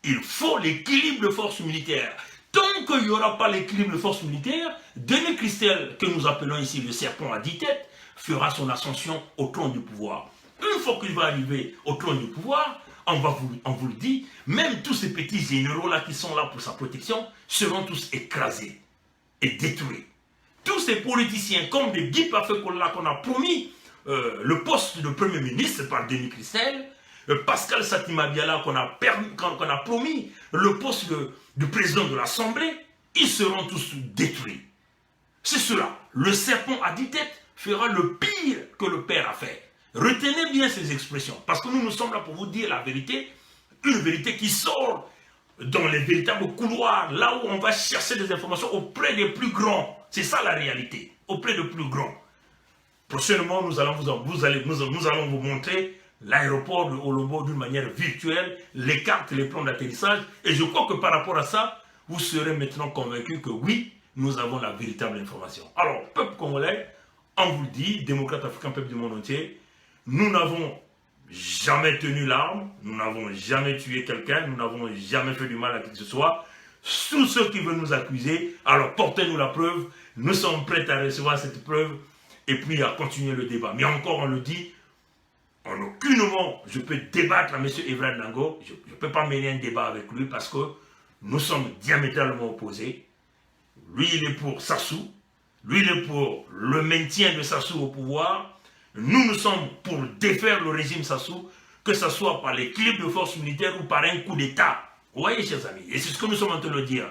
il faut l'équilibre de force militaire. Tant qu'il n'y aura pas l'équilibre de force militaire, Denis Christel, que nous appelons ici le serpent à 10 têtes, fera son ascension au trône du pouvoir. Une fois qu'il va arriver au trône du pouvoir, on vous le dit, même tous ces petits généraux-là qui sont là pour sa protection, seront tous écrasés et détruits. Tous ces politiciens, comme des Guy Pafé-Kola qu'on a promis le poste de Premier ministre par Denis Christel, Pascal Satima Biala qu'on a promis le poste de président de l'Assemblée, ils seront tous détruits. C'est cela. Le serpent à 10 têtes fera le pire que le père a fait. Retenez bien ces expressions, parce que nous sommes là pour vous dire la vérité, une vérité qui sort dans les véritables couloirs, là où on va chercher des informations auprès des plus grands. C'est ça la réalité, auprès des plus grands. Prochainement, nous allons vous montrer l'aéroport de Olombo d'une manière virtuelle, les cartes, les plans d'atterrissage, et je crois que par rapport à ça, vous serez maintenant convaincus que oui, nous avons la véritable information. Alors, peuple congolais, on vous le dit, démocrate africain, peuple du monde entier, nous n'avons jamais tenu l'arme, nous n'avons jamais tué quelqu'un, nous n'avons jamais fait du mal à qui que ce soit. Tous ceux qui veulent nous accuser, alors portez-nous la preuve, nous sommes prêts à recevoir cette preuve et puis à continuer le débat. Mais encore, on le dit, en aucun moment je peux débattre à M. Evra Nango, je ne peux pas mener un débat avec lui parce que nous sommes diamétralement opposés. Lui, il est pour Sassou, lui, il est pour le maintien de Sassou au pouvoir. Nous sommes pour défaire le régime Sassou, que ce soit par l'équilibre de forces militaires ou par un coup d'État. Vous voyez, chers amis, et c'est ce que nous sommes en train de dire.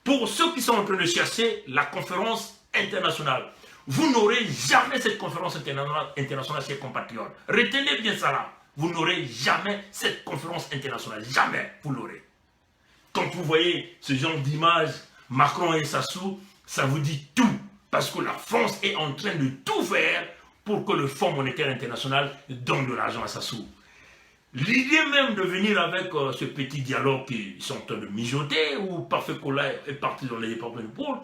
Pour ceux qui sont en train de chercher la conférence internationale, vous n'aurez jamais cette conférence internationale, chers compatriotes. Retenez bien ça là. Vous n'aurez jamais cette conférence internationale. Jamais vous l'aurez. Quand vous voyez ce genre d'image, Macron et Sassou, ça vous dit tout. Parce que la France est en train de tout faire pour que le Fonds monétaire international donne de l'argent à Sassou. L'idée même de venir avec ce petit dialogue qu'ils sont en train de mijoter, où Parfait Kola est parti dans les départements de Pôle,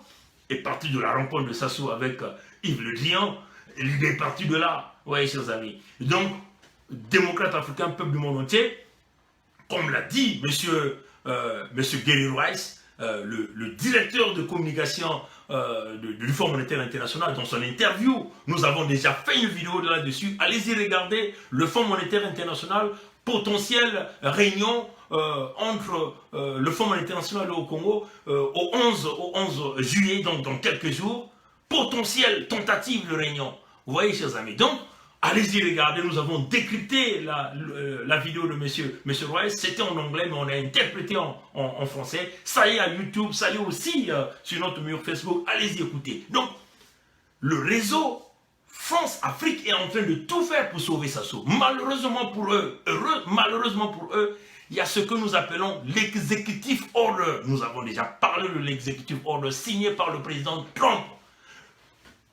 est parti de la rencontre de Sassou avec Yves Le Drian, l'idée est partie de là, vous voyez, chers amis. Donc, démocrate africain, peuple du monde entier, comme l'a dit monsieur Gary Rice, le directeur de communication du Fonds monétaire international, dans son interview, nous avons déjà fait une vidéo là-dessus. Allez-y regarder le Fonds monétaire international, potentielle réunion entre le Fonds monétaire international au Congo au 11 juillet, donc dans quelques jours, potentielle tentative de réunion. Vous voyez, chers amis. Donc, allez-y regarder, nous avons décrypté la vidéo de monsieur Rice, c'était en anglais, mais on a interprété en français. Ça y est à YouTube, ça y est aussi sur notre mur Facebook, allez-y écouter. Donc, le réseau France-Afrique est en train de tout faire pour sauver Sassou. Malheureusement pour eux, malheureusement pour eux, il y a ce que nous appelons l'executive order. Nous avons déjà parlé de l'executive order signé par le président Trump.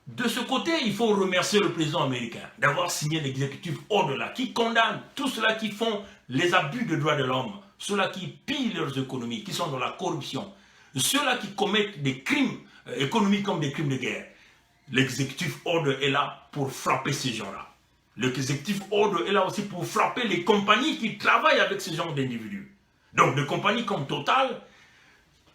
De ce côté, il faut remercier le président américain d'avoir signé l'executive order là, qui condamne tous ceux-là qui font les abus de droits de l'homme, ceux-là qui pillent leurs économies, qui sont dans la corruption, ceux-là qui commettent des crimes économiques comme des crimes de guerre. L'executive order est là pour frapper ces gens-là. L'executive order est là aussi pour frapper les compagnies qui travaillent avec ce genre d'individus. Donc, des compagnies comme Total,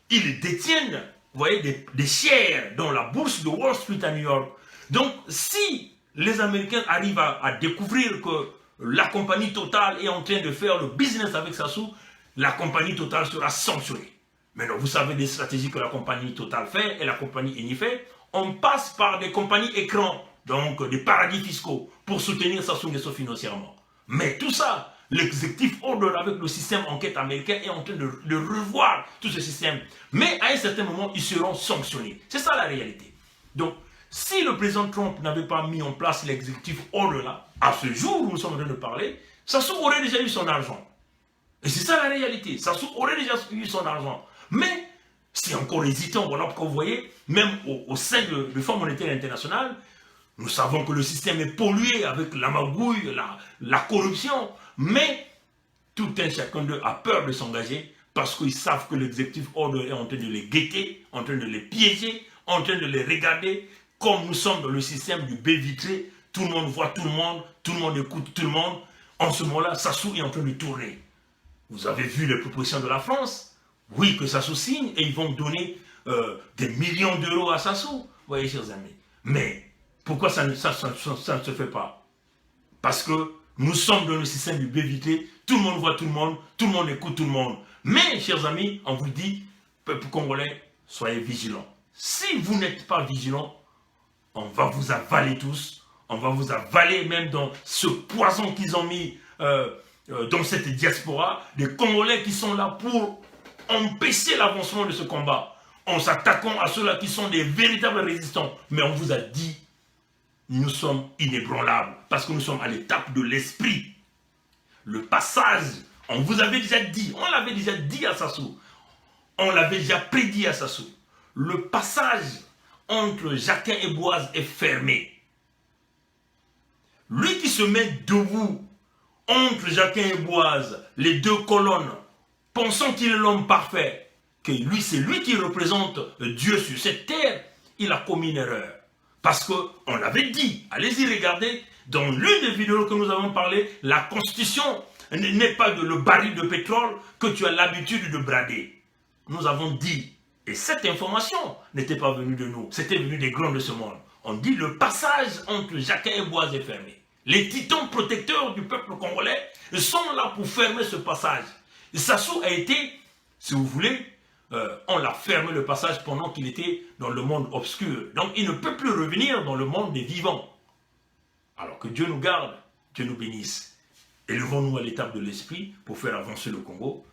ils détiennent, vous voyez, des shares dans la bourse de Wall Street à New York. Donc, si les Américains arrivent à découvrir que la compagnie Total est en train de faire le business avec Sassou, la compagnie Total sera sanctionnée. Maintenant, vous savez les stratégies que la compagnie Total fait et la compagnie Eni fait. On passe par des compagnies écrans, donc des paradis fiscaux, pour soutenir Sassou Nguesso financièrement. Mais tout ça, l'executive order avec le système enquête américain est en train de revoir tout ce système. Mais à un certain moment, ils seront sanctionnés. C'est ça la réalité. Donc, si le président Trump n'avait pas mis en place l'executive order là, à ce jour où nous sommes en train de parler, Sassou aurait déjà eu son argent. Et c'est ça la réalité. Sassou aurait déjà eu son argent. Mais c'est encore hésitant. Voilà pourquoi vous voyez, même au sein du Fonds monétaire international, nous savons que le système est pollué avec la magouille, la corruption. Mais tout un chacun d'eux a peur de s'engager parce qu'ils savent que l'executive order est en train de les guetter, en train de les piéger, en train de les regarder. Comme nous sommes dans le système du baie vitré, tout le monde voit tout le monde écoute tout le monde. En ce moment-là, Sassou est en train de tourner. Vous avez vu les propositions de la France? Oui, que Sassou signe et ils vont donner des millions d'euros à Sassou. Vous voyez, chers amis. Mais pourquoi ça ne se fait pas? Parce que nous sommes dans le système du baie vitré, tout le monde voit tout le monde écoute tout le monde. Mais, chers amis, on vous dit, peuple congolais, soyez vigilants. Si vous n'êtes pas vigilants, on va vous avaler tous. On va vous avaler même dans ce poison qu'ils ont mis dans cette diaspora. Des Congolais qui sont là pour empêcher l'avancement de ce combat. En s'attaquant à ceux-là qui sont des véritables résistants. Mais on vous a dit, nous sommes inébranlables parce que nous sommes à l'étape de l'esprit. Le passage, on vous avait déjà dit, on l'avait déjà dit à Sassou, on l'avait déjà prédit à Sassou. Le passage entre Jacquin et Boaz est fermé. Lui qui se met debout entre Jacquin et Boaz, les deux colonnes, pensant qu'il est l'homme parfait, que lui, c'est lui qui représente Dieu sur cette terre, il a commis une erreur. Parce qu'on l'avait dit, allez-y regarder, dans l'une des vidéos que nous avons parlé, la constitution n'est pas le baril de pétrole que tu as l'habitude de brader. Nous avons dit, et cette information n'était pas venue de nous, c'était venu des grands de ce monde. On dit le passage entre Jacquin et Boaz est fermé. Les titans protecteurs du peuple congolais sont là pour fermer ce passage. Et Sassou a été, si vous voulez, on l'a fermé le passage pendant qu'il était dans le monde obscur. Donc il ne peut plus revenir dans le monde des vivants. Alors que Dieu nous garde, Dieu nous bénisse. Élevons-nous à l'étape de l'esprit pour faire avancer le Congo.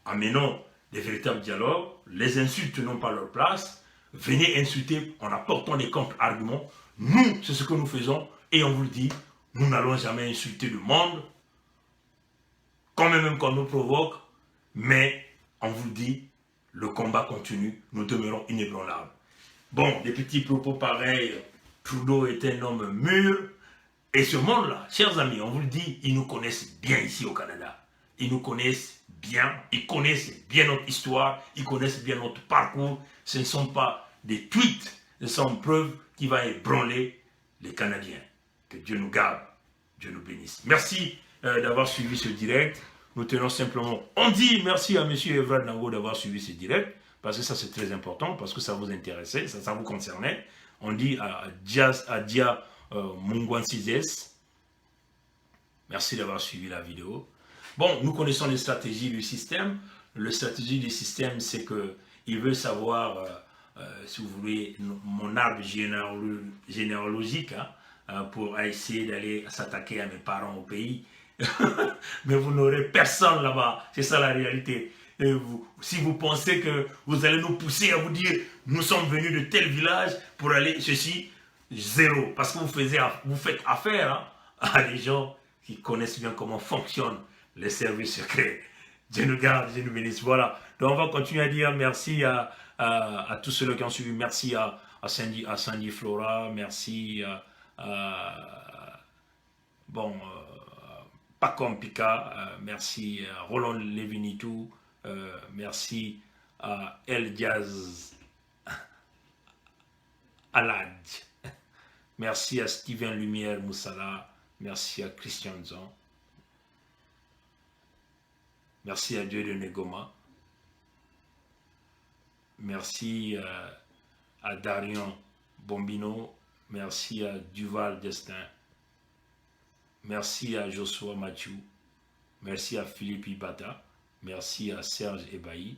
Amenons des véritables dialogues. Les insultes n'ont pas leur place. Venez insulter en apportant des contre-arguments. Nous, c'est ce que nous faisons. Et on vous le dit, nous n'allons jamais insulter le monde. Quand même qu'on nous provoque. Mais on vous le dit, le combat continue. Nous demeurons inébranlables. Bon, des petits propos pareils. Trudeau est un homme mûr. Et ce monde-là, chers amis, on vous le dit, ils nous connaissent bien ici au Canada. Ils nous connaissent bien, ils connaissent bien notre histoire, ils connaissent bien notre parcours. Ce ne sont pas des tweets, ce sont preuves qui vont ébranler les Canadiens. Que Dieu nous garde, Dieu nous bénisse. Merci d'avoir suivi ce direct. Nous tenons simplement, on dit merci à M. Evrard Nango d'avoir suivi ce direct, parce que ça c'est très important, parce que ça vous intéressait, ça vous concernait. On dit à Dia Mungwansizes, merci d'avoir suivi la vidéo. Bon, nous connaissons les stratégies du système. La stratégie du système, c'est qu'il veut savoir, si vous voulez, mon arbre généalogique, pour essayer d'aller s'attaquer à mes parents au pays. Mais vous n'aurez personne là-bas. C'est ça la réalité. Et si vous pensez que vous allez nous pousser à vous dire, nous sommes venus de tel village pour aller ceci, zéro. Parce que vous faites affaire à des gens qui connaissent bien comment fonctionnent les services secrets. Dieu nous garde, Dieu nous bénisse. Voilà. Donc on va continuer à dire merci à tous ceux qui ont suivi. Merci à Sandy Flora. Merci Pacom Pika. Merci à Roland Levinitou. Merci à El Diaz Aladj. Merci à Steven Lumière Moussala. Merci à Christian Zan. Merci à Dieu de Negoma. Merci à Darion Bombino. Merci à Duval Destin. Merci à Joshua Mathieu. Merci à Philippe Ibata. Merci à Serge Ebaï.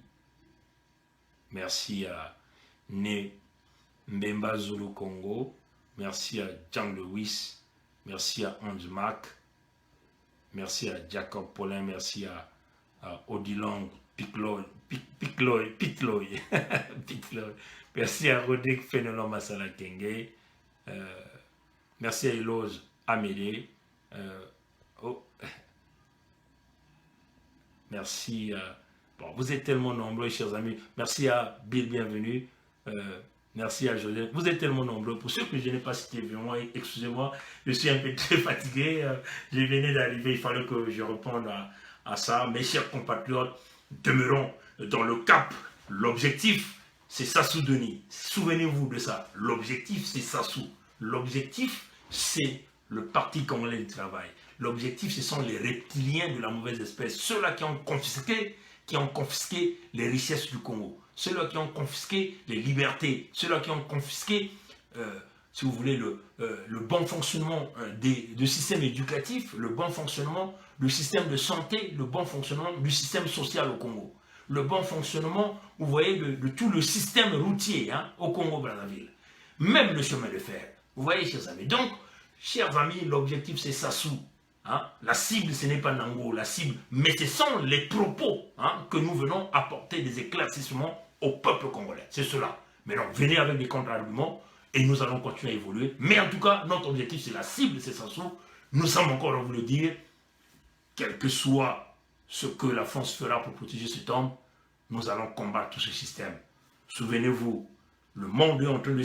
Merci à Mbemba Zulu Congo. Merci à Jean Lewis. Merci à Ange Mac. Merci à Jacob Paulin. Merci à Odilon Pitloy. Merci à Rodrigue Fénelon Masala Kenge. Merci à Eloge Amédée. Merci. Bon, vous êtes tellement nombreux, chers amis. Merci à Bill Bienvenue. Merci à Joseph. Vous êtes tellement nombreux. Pour ceux que je n'ai pas cités, vraiment, excusez-moi, je suis un peu très fatigué. Je venais d'arriver, il fallait que je réponde à ça. Mes chers compatriotes, demeurons dans le cap. L'objectif, c'est Sassou Denis. Souvenez-vous de ça. L'objectif, c'est Sassou. L'objectif, c'est le Parti congolais du travail. L'objectif, ce sont les reptiliens de la mauvaise espèce. Ceux-là qui ont confisqué les richesses du Congo. Ceux-là qui ont confisqué les libertés. Ceux-là qui ont confisqué, si vous voulez, le bon fonctionnement du système éducatif, le bon fonctionnement du système de santé, le bon fonctionnement du système social au Congo. Le bon fonctionnement, vous voyez, de tout le système routier au Congo-Brazzaville. Même le chemin de fer. Vous voyez, chers amis. Donc, chers amis, l'objectif, c'est Sassou. La cible, ce n'est pas Nango, la cible, mais ce sont les propos que nous venons apporter des éclaircissements au peuple congolais. C'est cela. Mais donc, venez avec des contre-arguments et nous allons continuer à évoluer. Mais en tout cas, notre objectif, c'est la cible, c'est Sassou. Nous sommes encore, on vous le dire, quel que soit ce que la France fera pour protéger cet homme, nous allons combattre tout ce système. Souvenez-vous, le monde est en train de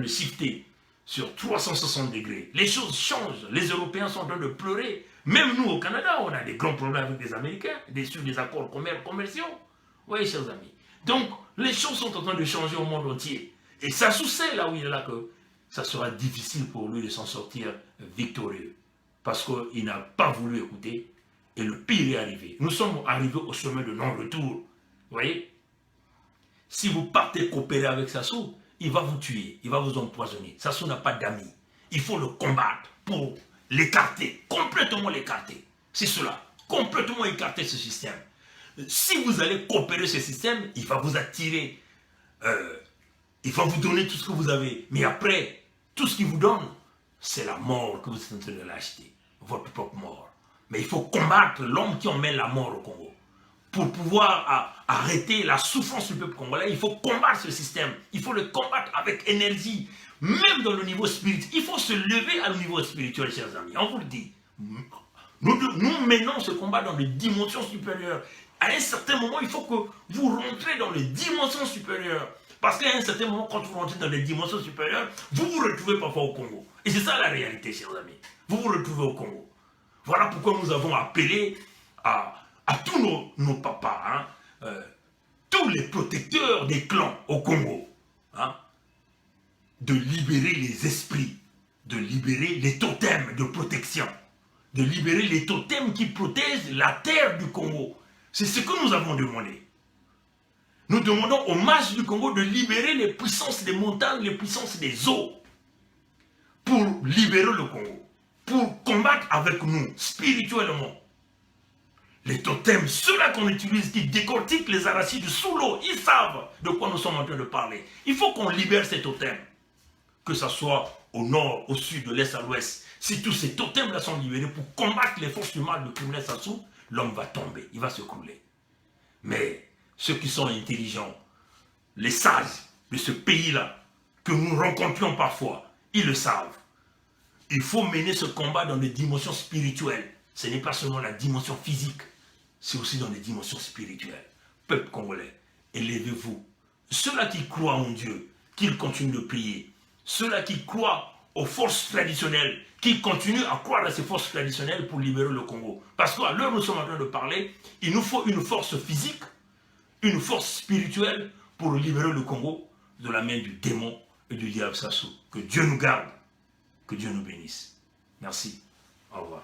shifter sur 360 degrés. Les choses changent. Les Européens sont en train de pleurer. Même nous, au Canada, on a des grands problèmes avec les Américains, sur des accords commerciaux. Vous voyez, chers amis. Donc, les choses sont en train de changer au monde entier. Et ça sait là où il est là que ça sera difficile pour lui de s'en sortir victorieux. Parce qu'il n'a pas voulu écouter. Et le pire est arrivé. Nous sommes arrivés au sommet de non-retour. Vous voyez? Si vous partez coopérer avec Sassou, il va vous tuer, il va vous empoisonner. Sassou n'a pas d'amis. Il faut le combattre pour l'écarter, complètement l'écarter. C'est cela, complètement écarter ce système. Si vous allez coopérer ce système, il va vous attirer, il va vous donner tout ce que vous avez. Mais après, tout ce qu'il vous donne, c'est la mort que vous êtes en train de l'acheter, votre propre mort. Mais il faut combattre l'homme qui emmène la mort au Congo. Pour pouvoir arrêter la souffrance du peuple congolais, il faut combattre ce système. Il faut le combattre avec énergie, même dans le niveau spirituel. Il faut se lever à le niveau spirituel, chers amis. On vous le dit. Nous menons ce combat dans des dimensions supérieures. À un certain moment, il faut que vous rentrez dans les dimensions supérieures. Parce qu'à un certain moment, quand vous rentrez dans les dimensions supérieures, vous vous retrouvez parfois au Congo. Et c'est ça la réalité, chers amis. Vous vous retrouvez au Congo. Voilà pourquoi nous avons appelé à tous nos papas, tous les protecteurs des clans au Congo, de libérer les esprits, de libérer les totems de protection, de libérer les totems qui protègent la terre du Congo. C'est ce que nous avons demandé. Nous demandons aux mages du Congo de libérer les puissances des montagnes, les puissances des eaux, pour libérer le Congo, pour combattre avec nous spirituellement. Les totems, ceux-là qu'on utilise, qui décortiquent les arachides sous l'eau, ils savent de quoi nous sommes en train de parler. Il faut qu'on libère ces totems. Que ce soit au nord, au sud, de l'est à l'ouest. Si tous ces totems-là sont libérés pour combattre les forces du mal de criminel Sassou, l'homme va tomber, il va se crouler. Mais ceux qui sont intelligents, les sages de ce pays-là, que nous rencontrions parfois, ils le savent. Il faut mener ce combat dans des dimensions spirituelles. Ce n'est pas seulement la dimension physique, c'est aussi dans des dimensions spirituelles. Peuple congolais, élevez-vous. Ceux-là qui croient en Dieu, qu'ils continuent de prier. Ceux-là qui croient aux forces traditionnelles, qui continuent à croire à ces forces traditionnelles pour libérer le Congo. Parce qu'à l'heure où nous sommes en train de parler, il nous faut une force physique, une force spirituelle pour libérer le Congo de la main du démon et du diable Sassou. Que Dieu nous garde, que Dieu nous bénisse. Merci. Au revoir.